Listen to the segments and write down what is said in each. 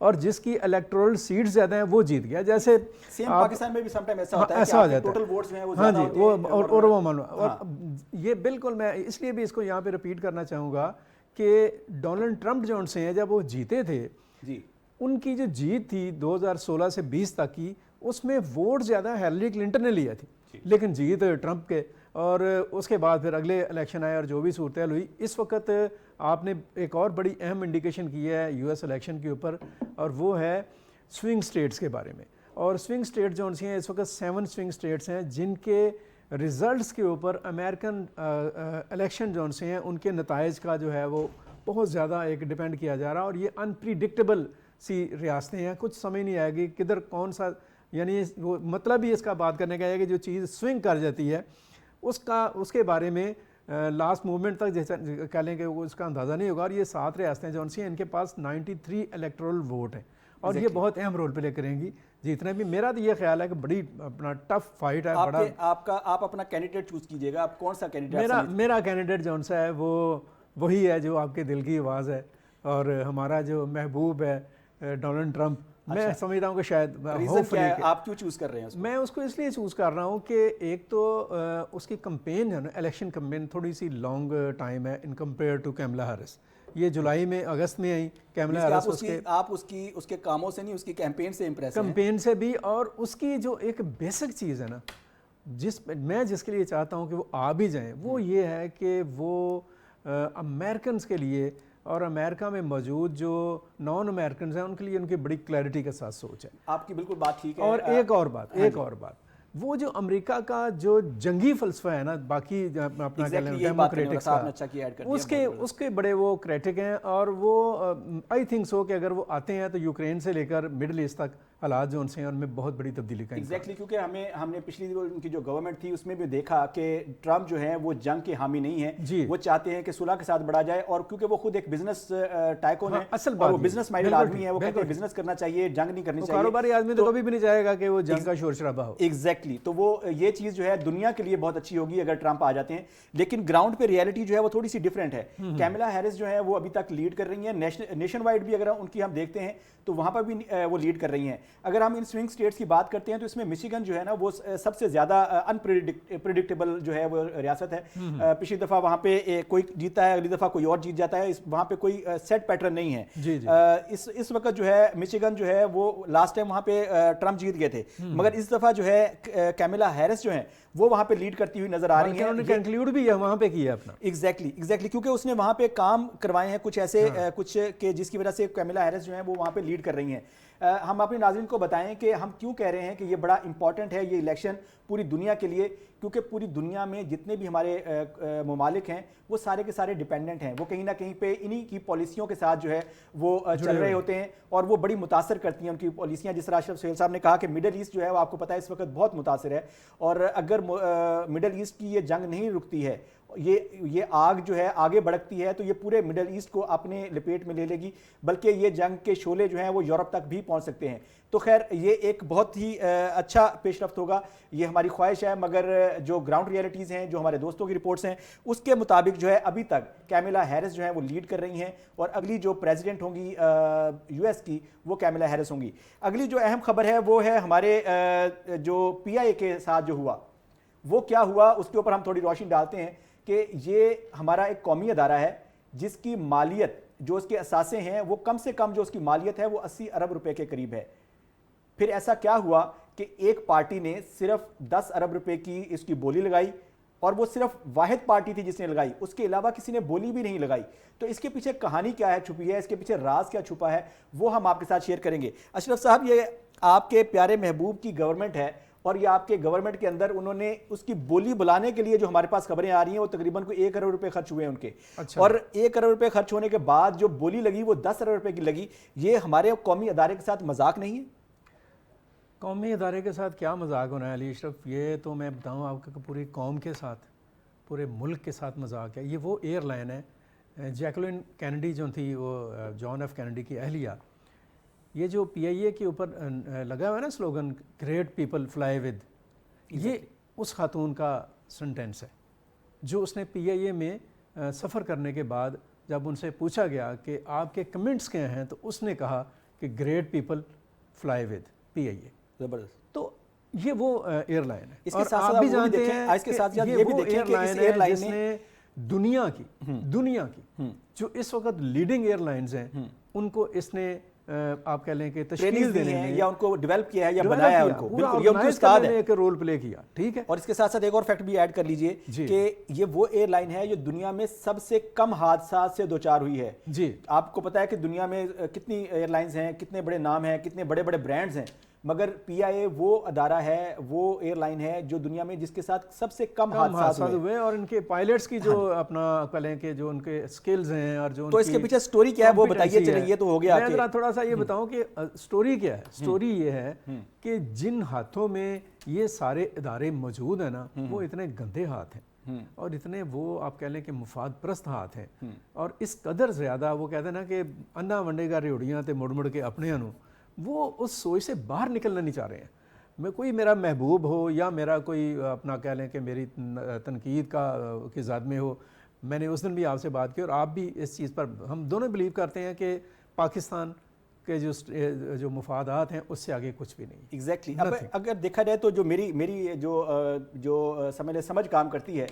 اور جس کی الیکٹورل سیٹس زیادہ ہیں وہ جیت گیا. جیسے سیم پاکستان میں بھی سم ٹائم ایسا ہوتا ہے کہ ایسا ہو آپ کے جاتا ہے. ٹوٹل ووٹس ہیں وہ ہاں زیادہ جی ہوتے ہیں اور وہ معلوم. اور یہ بالکل میں اس لیے بھی اس کو یہاں پہ رپیٹ کرنا چاہوں گا کہ ڈونلڈ ٹرمپ جو ان سے ہیں جب وہ جیتے تھے جی ان کی جو جیت تھی 2016 سے 20 تک کی اس میں ووٹ زیادہ ہیلری کلنٹن نے لیا تھی لیکن جیت ٹرمپ کے. اور اس کے بعد پھر اگلے الیکشن آئے اور جو بھی صورتحال ہوئی. اس وقت آپ نے ایک اور بڑی اہم انڈیکیشن کی ہے یو ایس الیکشن کے اوپر اور وہ ہے سوئنگ سٹیٹس کے بارے میں. اور سوئنگ سٹیٹ جو ہیں اس وقت 7 سوئنگ سٹیٹس ہیں جن کے ریزلٹس کے اوپر امریکن الیکشن جو ہیں ان کے نتائج کا جو ہے وہ بہت زیادہ ایک ڈیپینڈ کیا جا رہا. اور یہ انپریڈکٹیبل سی ریاستیں ہیں, کچھ سمجھ نہیں آئے گی کدھر کون سا, یعنی وہ مطلب ہی اس کا بات کرنے کا ہے کہ جو چیز سوئنگ کر جاتی ہے اس کے بارے میں لاسٹ موومنٹ تک جیسا کہہ لیں کہ اس کا اندازہ نہیں ہوگا. اور یہ 7 ریاستیں جو ہیں ان کے پاس 93 الیکٹورل ووٹ ہیں اور یہ بہت اہم رول پلے کریں گی جتنے بھی. میرا تو یہ خیال ہے کہ بڑی اپنا ٹف فائٹ ہے. بڑا آپ اپنا کینڈیڈیٹ چوز کیجیے گا, آپ کون سا کینڈیڈیٹ؟ میرا کینڈیڈیٹ جو ہے وہ وہی ہے جو آپ کے دل کی آواز ہے اور ہمارا جو محبوب ہے ڈونلڈ ٹرمپ. میں سمجھتا ہوں کہ شاید آپ کیوں چوز کر رہے ہیں؟ میں اس کو اس لیے چوز کر رہا ہوں کہ ایک تو اس کی کمپین ہے نا, الیکشن کمپین تھوڑی سی لانگ ٹائم ہے ان کمپیئر ٹو کیملا ہیرس. یہ جولائی میں اگست میں آئی کیملا ہیرس. آپ اس کے کاموں سے نہیں اس کی کیمپین سے امپریس ہیں؟ کمپین سے بھی, اور اس کی جو ایک بیسک چیز ہے نا جس کے لیے چاہتا ہوں کہ وہ آ بھی جائیں وہ یہ ہے کہ وہ امریکنز کے لیے اور امریکہ میں موجود جو نان امریکنز ہیں ان کے لیے ان کی بڑی کلیئرٹی کے ساتھ سوچ ہے. آپ کی بالکل بات ٹھیک ہے. اور ایک اور بات وہ جو امریکہ کا جو جنگی فلسفہ ہے نا, باقی اپنا ڈیموکریٹک اس کے بڑے وہ کریٹک ہیں. اور وہ آئی تھنک سو کہ اگر وہ آتے ہیں تو یوکرین سے لے کر مڈل ایسٹ تک حالات جو ان سے ہیں ان میں بہت بڑی تبدیلی کا ایگزیکٹلی, کیونکہ ہم نے پچھلی ان کی جو گورنمنٹ تھی اس میں بھی دیکھا کہ ٹرمپ جو ہے وہ جنگ کے حامی نہیں ہیں. وہ چاہتے ہیں کہ صلح کے ساتھ بڑھا جائے, اور کیونکہ وہ خود ایک بزنس ٹائکون ہے اور وہ بزنس مائنڈڈ آدمی ہے, وہ کہتے ہیں بزنس کرنا چاہیے, جنگ نہیں کرنی چاہیے. کاروباری آدمی تو کبھی بھی نہیں چاہے گا کہ وہ جنگ کا شور شرابہ ہو. ایگزیکٹلی, تو وہ یہ چیز جو ہے دنیا کے لیے بہت اچھی ہوگی اگر ٹرمپ آ جاتے ہیں. لیکن گراؤنڈ پہ ریئلٹی جو ہے وہ تھوڑی سی ڈفرینٹ ہے. کیملا ہیرس جو ہے وہ ابھی تک لیڈ کر رہی ہیں نیشن وائڈ بھی, اگر ان کی ہم دیکھتے ہیں تو وہاں پر بھی وہ لیڈ کر رہی ہیں. اگر ہم ان سوئنگ سٹیٹس کی بات کرتے ہیں تو اس میں مشیگن جو ہے نا وہ سب سے زیادہ انپریڈکٹیبل جو ہے وہ ریاست ہے. پچھلی دفعہ وہاں پہ کوئی جیتا ہے, اگلی دفعہ کوئی اور جیت جاتا ہے, وہاں پہ کوئی سیٹ پیٹرن نہیں ہے. اس وقت جو ہے مشیگن جو ہے وہ لاسٹ ٹائم وہاں پہ ٹرمپ جیت گئے تھے, مگر اس دفعہ جو ہے کیملا ہیرس جو ہیں وہ وہاں پہ لیڈ کرتی ہوئی نظر آ رہی ہیں. انہوں نے کنکلیوڈ بھی وہاں پہ کیا اپنا. ایگزیکٹلی, کیونکہ اس نے وہاں پہ کام کروائے ہیں کچھ ایسے کچھ کہ جس کی وجہ سے کیملا ہیرس جو ہیں وہ وہاں پہ لیڈ کر رہی ہیں. ہم اپنے ناظرین کو بتائیں کہ ہم کیوں کہہ رہے ہیں کہ یہ بڑا امپورٹنٹ ہے یہ الیکشن پوری دنیا کے لیے, کیونکہ پوری دنیا میں جتنے بھی ہمارے ممالک ہیں وہ سارے کے سارے ڈیپینڈنٹ ہیں, وہ کہیں نہ کہیں پہ انہی کی پالیسیوں کے ساتھ جو ہے وہ چل رہے ہوتے ہیں اور وہ بڑی متاثر کرتی ہیں ان کی پالیسیاں. جس طرح اشرف سہیل صاحب نے کہا کہ مڈل ایسٹ جو ہے وہ آپ کو پتہ ہے اس وقت بہت متاثر ہے, اور اگر مڈل ایسٹ کی یہ جنگ نہیں رکتی ہے, یہ آگ جو ہے آگے بڑھتی ہے تو یہ پورے مڈل ایسٹ کو اپنے لپیٹ میں لے لے گی, بلکہ یہ جنگ کے شعلے جو ہیں وہ یورپ تک بھی پہنچ سکتے ہیں. تو خیر یہ ایک بہت ہی اچھا پیش رفت ہوگا, یہ ہماری خواہش ہے. مگر جو گراؤنڈ ریئلٹیز ہیں, جو ہمارے دوستوں کی رپورٹس ہیں, اس کے مطابق جو ہے ابھی تک کیملا ہیرس جو ہے وہ لیڈ کر رہی ہیں, اور اگلی جو پریزیڈنٹ ہوں گی یو ایس کی وہ کیملا ہیرس ہوں گی. اگلی جو اہم خبر ہے وہ ہے ہمارے جو پی آئی اے کے ساتھ جو ہوا وہ کیا ہوا, اس کے اوپر ہم تھوڑی روشنی ڈالتے ہیں کہ یہ ہمارا ایک قومی ادارہ ہے جس کی مالیت جو اس کے اثاثے ہیں وہ کم سے کم جو اس کی مالیت ہے وہ 80 ارب روپے کے قریب ہے. پھر ایسا کیا ہوا کہ ایک پارٹی نے صرف 10 ارب روپے کی اس کی بولی لگائی, اور وہ صرف واحد پارٹی تھی جس نے لگائی, اس کے علاوہ کسی نے بولی بھی نہیں لگائی. تو اس کے پیچھے کہانی کیا ہے چھپی ہے, اس کے پیچھے راز کیا چھپا ہے, وہ ہم آپ کے ساتھ شیئر کریں گے. اشرف صاحب, یہ آپ کے پیارے محبوب کی گورنمنٹ ہے, اور یہ آپ کے گورنمنٹ کے اندر انہوں نے اس کی بولی بلانے کے لیے جو ہمارے پاس خبریں آ رہی ہیں وہ تقریباً کوئی 1 ارب روپے خرچ ہوئے ہیں ان کے. اور 1 ارب روپے خرچ ہونے کے بعد جو بولی لگی وہ 10 ارب روپے کی لگی. یہ ہمارے قومی ادارے کے ساتھ مذاق نہیں ہے؟ قومی ادارے کے ساتھ کیا مذاق ہونا ہے علی اشرف, یہ تو میں بتاؤں آپ کو پوری قوم کے ساتھ پورے ملک کے ساتھ مذاق ہے. یہ وہ ایئر لائن ہے جیکولین کینیڈی جو تھی, وہ جان ایف کینیڈی کی اہلیہ, یہ جو پی آئی اے کے اوپر لگا ہوا ہے نا slogan great people fly with, یہ اس خاتون کا سنٹینس ہے جو اس نے پی آئی اے میں سفر کرنے کے بعد جب ان سے پوچھا گیا کہ آپ کے کمنٹس کیا ہیں تو اس نے کہا کہ great people fly with PIA. زبردست. تو یہ وہ ایئر لائن ہے. اس کے ساتھ آپ بھی جانتے ہیں اس کے ساتھ یہ بھی دیکھیں کہ اس ایئر لائن جس نے دنیا کی جو اس وقت لیڈنگ ایئر لائنز ہیں ان کو اس نے آپ کہہ لیں کہ تشکیل دینے میں یا ان کو ڈیولپ کیا ہے یا بنایا ہے ان کو. بالکل یہ ان کی استاد ہے ایک رول پلے کیا. ٹھیک ہے. اور اس کے ساتھ ساتھ ایک اور فیکٹ بھی ایڈ کر لیجئے کہ یہ وہ ایئر لائن ہے جو دنیا میں سب سے کم حادثات سے دوچار ہوئی ہے. جی آپ کو پتا ہے کہ دنیا میں کتنی ایئر لائنز ہیں, کتنے بڑے نام ہیں, کتنے بڑے بڑے برانڈز ہیں, مگر PIA وہ ادارہ ہے, وہ ایئر لائن ہے جو دنیا میں جس کے ساتھ سب سے کم حادثات ہوئے. اور ان کے پائلٹس کی جو اپنا کہیں کہ جو ان کے سکلز ہیں اور جو تو اس کے پیچھے سٹوری کیا ہے وہ بتائیے. چلیے یہ تو ہو گیا. میں تھوڑا سا یہ بتاؤں کہ سٹوری کیا ہے. سٹوری یہ ہے کہ جن ہاتھوں میں یہ سارے ادارے موجود ہیں نا وہ اتنے گندے ہاتھ ہیں اور اتنے وہ آپ کہہ لیں کہ مفاد پرست ہاتھ ہیں اور اس قدر زیادہ وہ کہتے ہیں نا کہ انا ونڈے گا ریوڑیاں تے مڑ مڑ کے اپنے انو, وہ اس سوچ سے باہر نکلنا نہیں چاہ رہے ہیں. میں کوئی میرا محبوب ہو یا میرا کوئی اپنا کہہ لیں کہ میری تنقید کی زد میں ہو, میں نے اس دن بھی آپ سے بات کی اور آپ بھی اس چیز پر ہم دونوں بلیو کرتے ہیں کہ پاکستان کے جو مفادات ہیں اس سے آگے کچھ بھی نہیں. ایگزیکٹلی. اب اگر دیکھا جائے تو جو میری جو سمجھ کام کرتی ہے,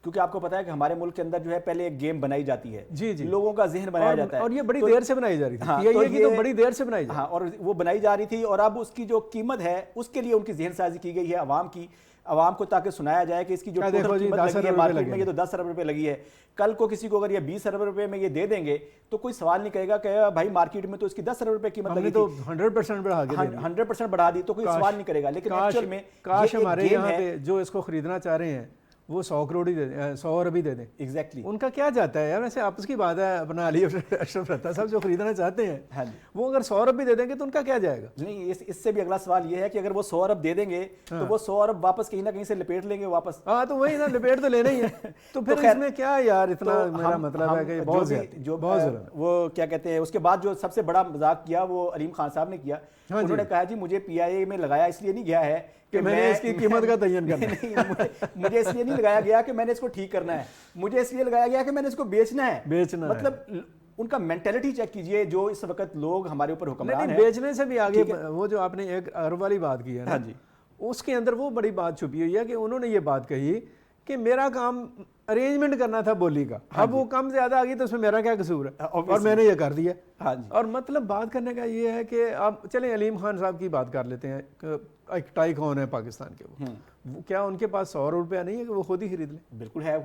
کیونکہ آپ کو پتا ہے کہ ہمارے ملک کے اندر جو ہے پہلے ایک گیم بنائی جاتی ہے, جی لوگوں کا ذہن بنایا جاتا ہے اور یہ بڑی دیر سے بنائی جا رہی تھی. PIA کی تو بڑی دیر سے بنائی جا رہی. ہاں, اور وہ بنائی جا رہی تھی اور اب اس کی جو قیمت ہے اس کے لیے ان کی ذہن سازی کی گئی ہے عوام کو, تاکہ سنایا جائے کہ اس کی جو ٹوٹل قیمت لگی ہے مارکیٹ میں یہ تو 10 ارب روپے لگی ہے. کل کو کسی کو اگر یہ 20 ارب روپے میں یہ دے دیں گے تو کوئی سوال نہیں کرے گا کہ بھائی مارکیٹ میں تو اس کی 10 ارب روپے قیمت لگی تھی, تو 100% بڑھا کے 100% بڑھا دی, تو کوئی سوال نہیں کرے گا. لیکن ایکچوئل میں کاش ہمارے یہاں پہ جو اس کو خریدنا چاہ رہے ہیں وہ 100 کروڑ ہی دے دیں, 100 ارب ہی دے دیں. ایگزیکٹلی. ان کا کیا جاتا ہے یار, ویسے آپس کی بات ہے. اپنا علی اشرف رہتا صاحب جو خریدنا چاہتے ہیں وہ اگر 100 ارب بھی دے دیں گے تو ان کا کیا جائے گا. نہیں, اس سے بھی اگلا سوال یہ ہے کہ اگر وہ 100 ارب دے دیں گے تو وہ 100 ارب واپس کہیں نہ کہیں سے لپیٹ لیں گے واپس. ہاں تو وہی نا, لپیٹ تو لینا ہی ہے. تو پھر اس میں کیا یار اتنا, میرا مطلب ہے کہ بہت زیادہ وہ کیا کہتے ہیں. اس کے بعد جو سب سے بڑا مذاق کیا وہ علیم خان صاحب نے کیا. انہوں نے کہا جی مجھے PIA میں لگایا اس لیے نہیں گیا ہے کہ میں نے اس کی قیمت کا تعین کرنا ہے, مجھے اس لیے نہیں لگایا گیا کہ میں نے اس کو ٹھیک کرنا ہے, مجھے اس لیے لگایا گیا کہ میں نے اس کو بیچنا ہے. مطلب ان کا مینٹلٹی چیک کیجئے جو اس وقت لوگ ہمارے اوپر حکمران ہیں. بیچنے سے بھی آگے وہ جو آپ نے 1 ارب والی بات کی ہے نا, اس کے اندر وہ بڑی بات چھپی ہوئی ہے کہ انہوں نے یہ بات کہی کہ میرا کام ارینجمنٹ کرنا تھا بولی کا, اب وہ کم زیادہ آ گئی تو اس میں میرا کیا قصور ہے, اور میں نے یہ کر دیا. اور مطلب بات کرنے کا یہ ہے کہ آپ چلیں علیم خان صاحب کی بات کر لیتے ہیں. ایک ٹائیکون ہے پاکستان کے, وہ کیا ان کے پاس 100 ارب روپیہ نہیں ہے کہ وہ خود ہی خرید لیں؟ بالکل ہے,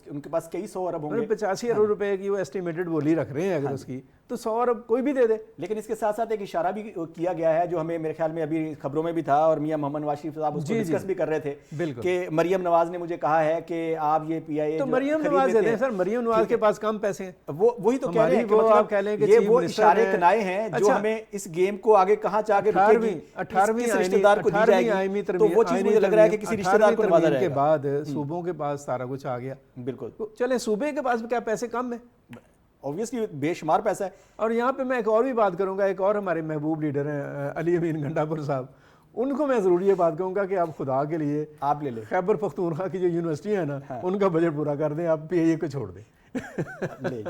ان کے پاس کئی 100 ارب ہوں گے. 85 ارب روپے کی وہ ایسٹیمیٹڈ بولی رکھ رہے ہیں اگر اس کی, تو 100 ارب کوئی بھی دے دے. لیکن اس کے ساتھ ساتھ ایک اشارہ بھی کیا گیا ہے جو ہمیں میرے خیال میں ابھی خبروں میں بھی تھا, اور میاں محمد نواز شریف صاحب اس کو ڈسکس بھی کر رہے تھے کہ مریم نواز نے مجھے کہا ہے کہ آپ یہ PIA تو مریم نواز دے دیں. سر مریم نواز کے پاس کم پیسے ہیں, وہی تو کہہ رہے ہیں کہ مطلب یہ وہ اشارے کنائے ہیں جو ہمیں اس گیم کو آگے کہاں چاہ کے رکھے گی, 18ویں رشتہ دار کو دی جائے گی. تو وہ چیز مجھے لگ رہا ہے کہ کسی رشتہ دار کو نوازا جائے گا. کے بعد صوبوں کے پاس سارا کچھ آ گیا. بالکل. چلیں صوبے کے پاس کیا پیسے کم ہیں, اوبویسلی بے شمار پیسہ ہے. اور یہاں پہ میں ایک اور بھی بات کروں گا, ایک اور ہمارے محبوب لیڈر ہیں علی امین گنڈا پور صاحب, ان کو میں ضرور یہ بات کہوں گا کہ آپ خدا کے لیے آپ لے لیں خیبر پختونخوا کی جو یونیورسٹی ہے نا ان کا بجٹ پورا کر دیں, آپ PIA کو چھوڑ دیں. چلیں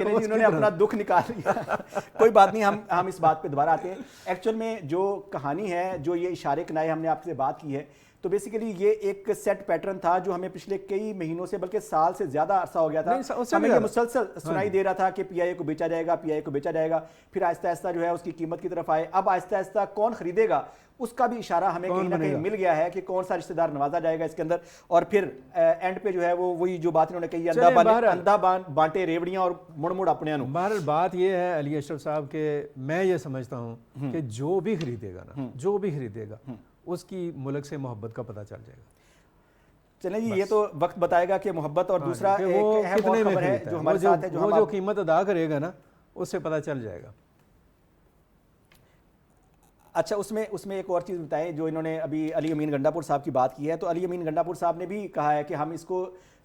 جی, انہوں نے اپنا دکھ نکال لیا, کوئی بات نہیں, ہم اس بات پہ دوبارہ آتے ہیں. ایکچوئل میں جو کہانی ہے, جو یہ اشارے کنائے ہم نے آپ سے بات کی ہے, تو بیسیکلی یہ ایک سیٹ پیٹرن تھا جو ہمیں پچھلے کئی مہینوں سے بلکہ سال سے زیادہ عرصہ ہو گیا تھا. ہمیں یہ مسلسل سنائی دے رہا تھا کہ PIA کو بیچا جائے گا, PIA کو بیچا جائے گا, پھر آہستہ آہستہ جو ہے اس کی قیمت کی طرف آئے. اب آہستہ آہستہ کون خریدے گا اس کا بھی اشارہ ہمیں کہیں نہ کہیں مل گیا ہے کہ کون سا رشتہ دار نوازا جائے گا اس کے اندر. اور پھر اینڈ پہ جو ہے وہی جو بات انہوں نے کہی, اندھا بانٹے ریوڑیاں اور مڑ مڑ اپنے انو. بہرحال بات یہ ہے علی اشرف صاحب کہ میں یہ سمجھتا ہوں کہ جو بھی خریدے گا نا, جو بھی خریدے گا اس کی ملک سے محبت کا پتہ چل جائے گا. چلیں جی, یہ تو وقت بتائے گا کہ محبت, اور دوسرا ایک اہم اور خبر ہے جو ہمارے ساتھ ہے, جو قیمت ادا کرے گا نا اس سے پتہ چل جائے گا. اچھا, اس میں ایک اور چیز بتائیں جو انہوں نے ابھی علی امین گنڈا پور صاحب کی بات کی ہے, تو علی امین گنڈا پور صاحب نے بھی کہا ہے کہ ہم اس کو